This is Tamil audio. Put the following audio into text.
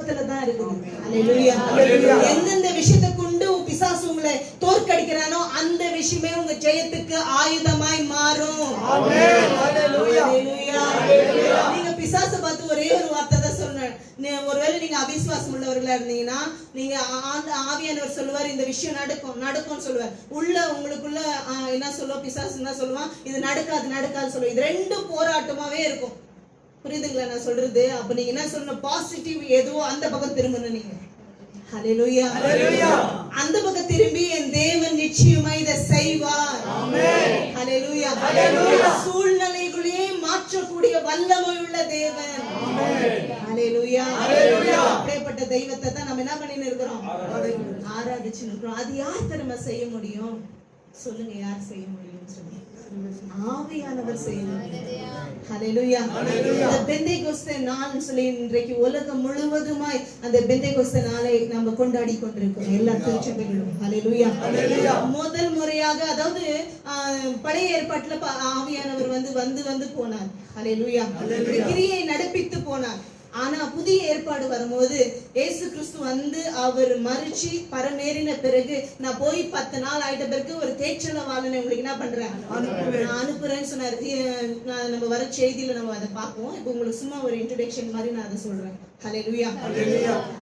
தான் இருக்குது. அல்லேலூயா. எந்தெந்த விஷயத்தை கொண்டு பிசாசு உங்களை தோற்கடிக்கிறானோ அந்த விஷயமே உங்க ஜெயத்துக்கு ஆயுதமாய் மாறும். நீங்க பிசாசை பார்த்து ஒரே ஒரு வார்த்தை தான் சொன்னேன். ஒருவேளை நீங்க அவிசுவாசம் உள்ளவர்களா இருந்தீங்கன்னா நீங்க ஆவியானவர் சொல்லுவார் இந்த விஷயம் நடக்கும் சொல்லுவார். உள்ள உங்களுக்குள்ள என்ன சொல்லுவோம், பிசாசு என்ன சொல்லுவான், இது நடக்காது சொல்லுவோம். இது ரெண்டும் போராட்டமாவே இருக்கும். புரியுதுங்களா நான் சொல்றது? அப்ப நீங்க என்ன சொல்லணும், பாசிட்டிவ் எதுவோ அந்த பக்கம் திரும்பணும். நீங்க ஹல்லேலூயா அந்த பக்கம் திரும்பி என் தேவன் நிச்சயமா இதை செய்வார். ஹல்லேலூயா. சூழ்நிலைகளையே மாற்றக்கூடிய வல்லமை உள்ள தேவன். ஹல்லேலூயா. அப்படிப்பட்ட தெய்வத்தை தான் நம்ம என்ன பண்ணின்னு இருக்கிறோம், ஆராதிச்சுன்னு இருக்கிறோம். அது யார் தெரியுமா செய்ய முடியும் சொல்லுங்க, யார் செய்ய முடியும் சொல்லுங்க? ஆவியானவர் செய்யணும். ஹல்லேலூயா. அந்த பெந்தேகோஸ்தே நாள்னு சொல்லி இன்றைக்கு உலகம் முழுவதுமாய் அந்த பெந்தேகோஸ்தே நாளை நம்ம கொண்டாடி கொண்டிருக்கிறோம் எல்லா திருச்சபைகளும். ஹல்லேலூயா. முதல் முறையாக, அதாவது பழைய ஏற்பாட்டுல ஆவியானவர் வந்து போனார். ஹல்லேலூயா. கிரியை நடப்பித்து போனார். ஆனா புதிய ஏற்பாடு வரும்போது இயேசு கிறிஸ்து வந்து அவர் மரிச்சு பரமேறின பிறகு நான் போய் 10 நாள் ஆயிட்ட பிறகு ஒரு தேற்றலவாளனை உங்களுக்கு என்ன பண்றேன், நான் அனுப்புறேன்னு சொன்னாரு. நம்ம வர செய்தியில நம்ம அதை பார்ப்போம். இப்போ உங்களுக்கு சும்மா ஒரு இன்ட்ரோடக்ஷன் மாதிரி நான் அதை சொல்றேன். ஹல்லேலூயா.